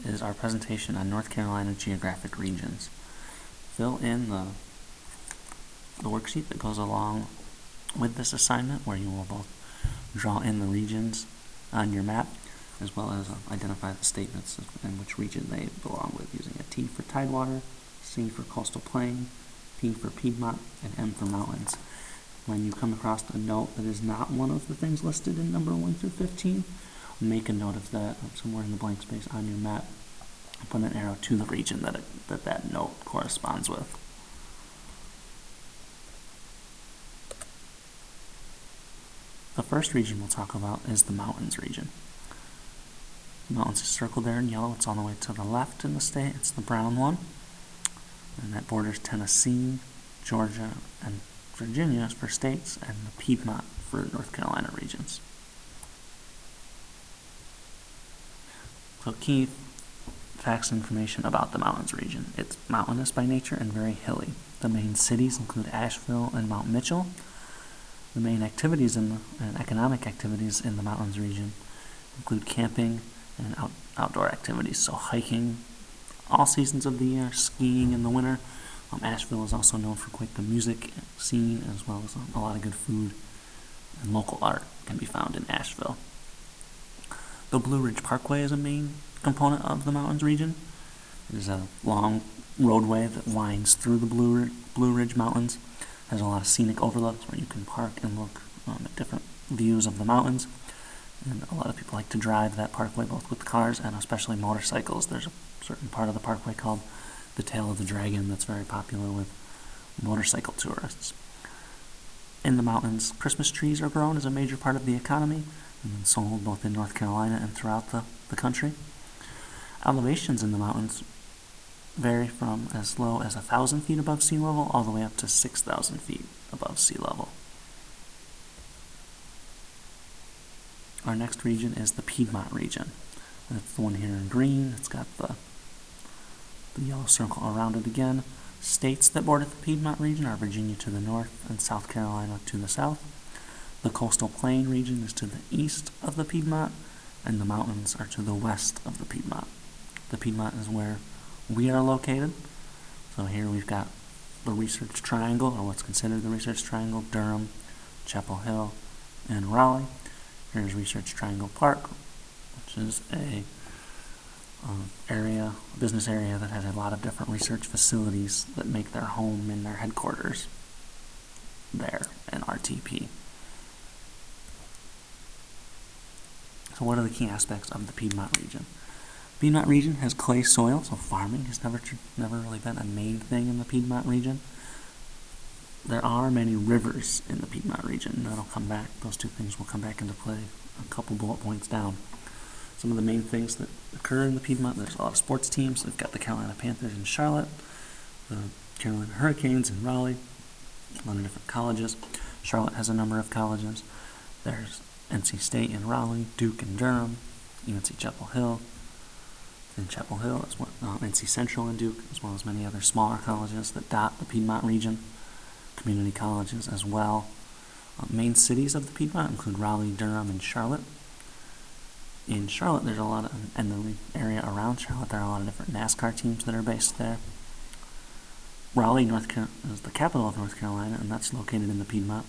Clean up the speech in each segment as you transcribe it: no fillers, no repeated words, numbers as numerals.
This is our presentation on North Carolina geographic regions. Fill in the worksheet that goes along with this assignment, where you will both draw in the regions on your map, as well as identify the statements in which region they belong with, using a T for Tidewater, C for Coastal Plain, P for Piedmont, and M for Mountains. When you come across a note that is not one of the things listed in number 1 through 15, make a note of that somewhere in the blank space on your map. Put an arrow to the region that note corresponds with. The first region we'll talk about is the mountains region. The mountains is circled there in yellow. It's all the way to the left in the state. It's the brown one. And that borders Tennessee, Georgia, and Virginia for states, and the Piedmont for North Carolina regions. So key facts and information about the mountains region. It's mountainous by nature and very hilly. The main cities include Asheville and Mount Mitchell. The main activities and economic activities in the mountains region include camping and outdoor activities, so hiking all seasons of the year, skiing in the winter. Asheville is also known for quite the music scene, as well as a lot of good food, and local art can be found in Asheville. The Blue Ridge Parkway is a main component of the mountains region. It is a long roadway that winds through the Blue Ridge Mountains. It has a lot of scenic overlooks where you can park and look at different views of the mountains. And a lot of people like to drive that parkway, both with cars and especially motorcycles. There's a certain part of the parkway called the Tail of the Dragon that's very popular with motorcycle tourists. In the mountains, Christmas trees are grown as a major part of the economy and sold both in North Carolina and throughout the country. Elevations in the mountains vary from as low as 1,000 feet above sea level all the way up to 6,000 feet above sea level. Our next region is the Piedmont region. That's the one here in green. It's got the yellow circle around it again. States that border the Piedmont region are Virginia to the north and South Carolina to the south. The coastal plain region is to the east of the Piedmont, and the mountains are to the west of the Piedmont. The Piedmont is where we are located. So here we've got the Research Triangle, or what's considered the Research Triangle: Durham, Chapel Hill, and Raleigh. Here's Research Triangle Park, which is a business area that has a lot of different research facilities that make their home in their headquarters there in RTP. So what are the key aspects of the Piedmont region? Piedmont region has clay soil, so farming has never really been a main thing in the Piedmont region. There are many rivers in the Piedmont region. That'll come back. Those two things will come back into play a couple bullet points down. Some of the main things that occur in the Piedmont: there's a lot of sports teams. We've got the Carolina Panthers in Charlotte, the Carolina Hurricanes in Raleigh, a lot of different colleges. Charlotte has a number of colleges. There's NC State in Raleigh, Duke in Durham, UNC Chapel Hill in Chapel Hill, as well, NC Central in Duke, as well as many other smaller colleges that dot the Piedmont region, community colleges as well. Main cities of the Piedmont include Raleigh, Durham, and Charlotte. In Charlotte, there's a lot of, and the area around Charlotte, there are a lot of different NASCAR teams that are based there. Raleigh, is the capital of North Carolina, and that's located in the Piedmont.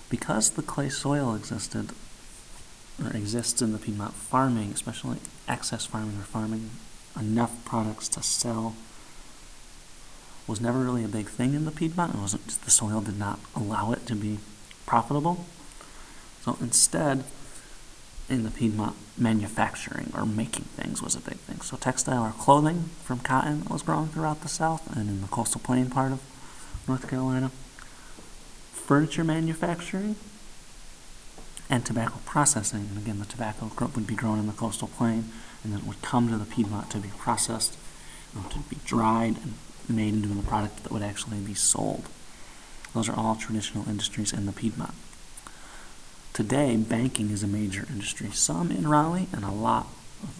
Because the clay soil exists in the Piedmont, farming, especially excess farming or farming enough products to sell, was never really a big thing in the Piedmont. The soil did not allow it to be profitable. So instead, in the Piedmont, manufacturing or making things was a big thing. So textile or clothing from cotton was grown throughout the South and in the coastal plain part of North Carolina. Furniture manufacturing and tobacco processing. And again, the tobacco would be grown in the coastal plain and then would come to the Piedmont to be processed, to be dried and made into a product that would actually be sold. Those are all traditional industries in the Piedmont. Today, banking is a major industry, some in Raleigh, and a lot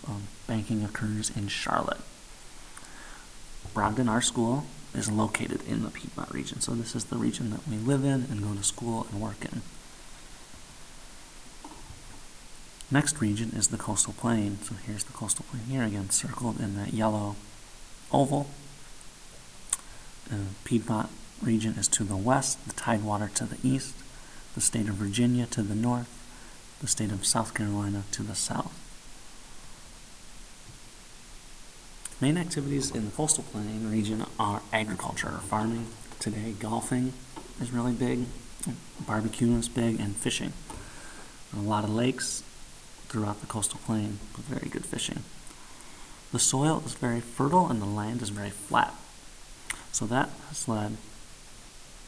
of banking occurs in Charlotte. Brogden, our school, is located in the Piedmont region, so this is the region that we live in and go to school and work in. Next region is the coastal plain. So here's the coastal plain here again, circled in that yellow oval. Piedmont region is to the west, the Tidewater to the east, the state of Virginia to the north, the state of South Carolina to the south. Main activities in the coastal plain region are agriculture or farming. Today, golfing is really big, barbecuing is big, and fishing. A lot of lakes throughout the coastal plain with very good fishing. The soil is very fertile and the land is very flat. So that has led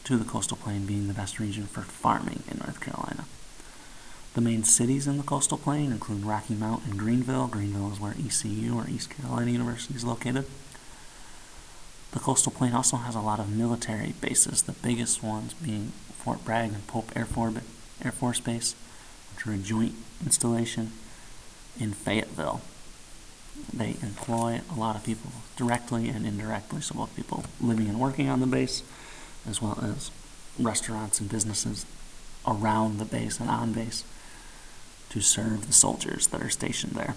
to the coastal plain being the best region for farming in North Carolina. The main cities in the coastal plain include Rocky Mount and Greenville. Greenville is where ECU, or East Carolina University, is located. The coastal plain also has a lot of military bases, the biggest ones being Fort Bragg and Pope Air Force Base, which are a joint installation in Fayetteville. They employ a lot of people directly and indirectly, so both people living and working on the base, as well as restaurants and businesses around the base and on base to serve the soldiers that are stationed there.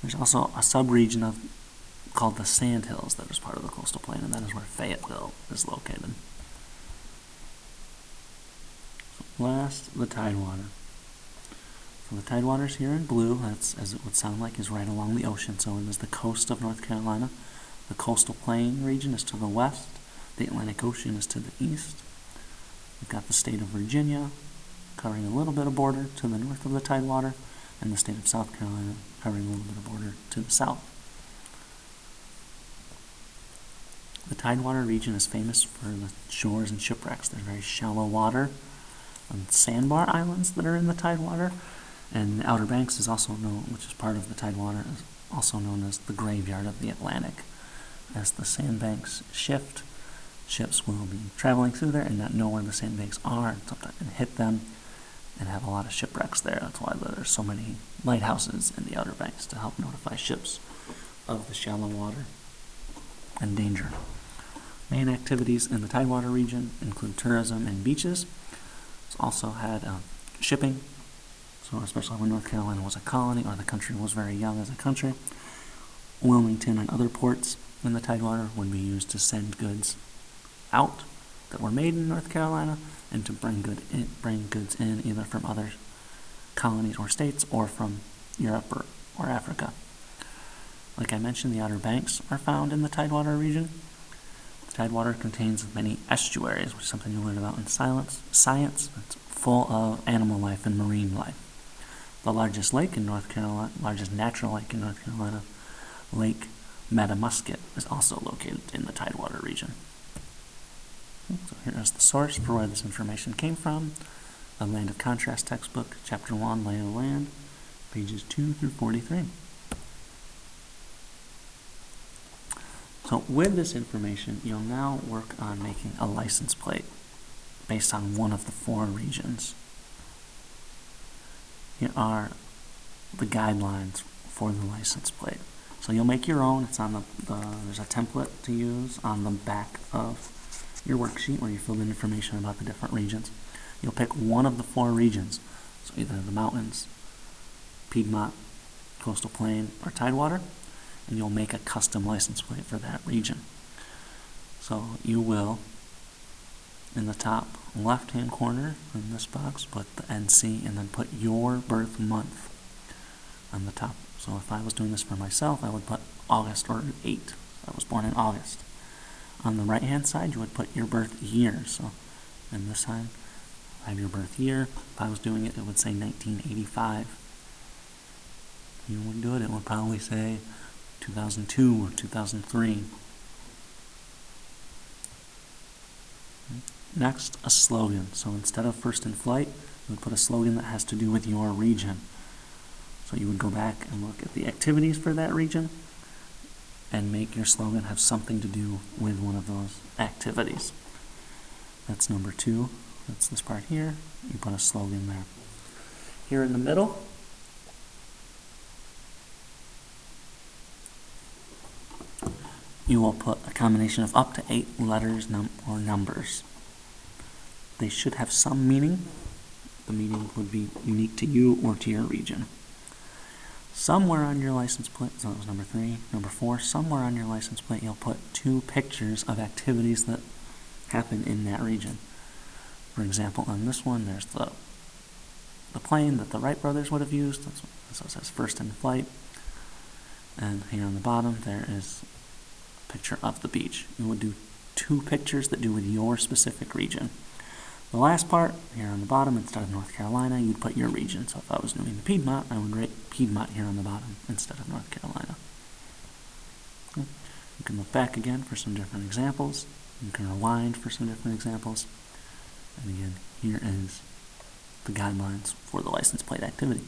There's also a sub-region called the Sandhills that is part of the coastal plain, and that is where Fayetteville is located. So last, the Tidewater. So the Tidewater's here in blue. That's, as it would sound like, is right along the ocean. So it is the coast of North Carolina. The coastal plain region is to the west. The Atlantic Ocean is to the east. We've got the state of Virginia covering a little bit of border to the north of the Tidewater, and the state of South Carolina covering a little bit of border to the south. The Tidewater region is famous for the shores and shipwrecks. There's very shallow water on sandbar islands that are in the Tidewater, and the Outer Banks is also known, which is part of the Tidewater, is also known as the graveyard of the Atlantic. As the sandbanks shift, ships will be traveling through there and not know where the sandbanks are, and sometimes hit them and have a lot of shipwrecks there. That's why there's so many lighthouses in the Outer Banks to help notify ships of the shallow water and danger. Main activities in the Tidewater region include tourism and beaches. It's also had shipping, so especially when North Carolina was a colony or the country was very young as a country. Wilmington and other ports in the Tidewater would be used to send goods out that were made in North Carolina and to bring goods in either from other colonies or states or from Europe or Africa. Like I mentioned, the Outer Banks are found in the Tidewater region. The Tidewater contains many estuaries, which is something you'll learn about in science. It's full of animal life and marine life. The largest lake in North Carolina, largest natural lake in North Carolina, Lake Metamusket, is also located in the Tidewater region. So here is the source for where this information came from. The Land of Contrast textbook, Chapter 1, Lay of the Land, pages 2 through 43. So with this information, you'll now work on making a license plate based on one of the 4 regions. Here are the guidelines for the license plate. So you'll make your own. It's on there's a template to use on the back of your worksheet where you fill in information about the different regions. You'll pick one of the 4 regions, so either the mountains, Piedmont, coastal plain, or Tidewater, and you'll make a custom license plate for that region. So you will, in the top left-hand corner in this box, put the NC and then put your birth month on the top. So if I was doing this for myself, I would put August or 8. I was born in August. On the right-hand side, you would put your birth year. So in this side, I have your birth year. If I was doing it, it would say 1985. If you would do it, it would probably say 2002 or 2003. Next, a slogan. So instead of First in Flight, you would put a slogan that has to do with your region. So you would go back and look at the activities for that region and make your slogan have something to do with one of those activities. That's number 2. That's this part here. You put a slogan there. Here in the middle, you will put a combination of up to 8 letters or numbers. They should have some meaning, the meaning would be unique to you or to your region. Somewhere on your license plate, so that was number 3. Number 4, somewhere on your license plate you'll put 2 pictures of activities that happen in that region. For example, on this one, there's the plane that the Wright brothers would have used. So it says first in flight. And here on the bottom, there is a picture of the beach. You would do 2 pictures that do with your specific region. The last part, here on the bottom, instead of North Carolina, you'd put your region. So if I was doing the Piedmont, I would write Piedmont here on the bottom instead of North Carolina. Okay. You can look back again for some different examples. You can rewind for some different examples. And again, here is the guidelines for the license plate activity.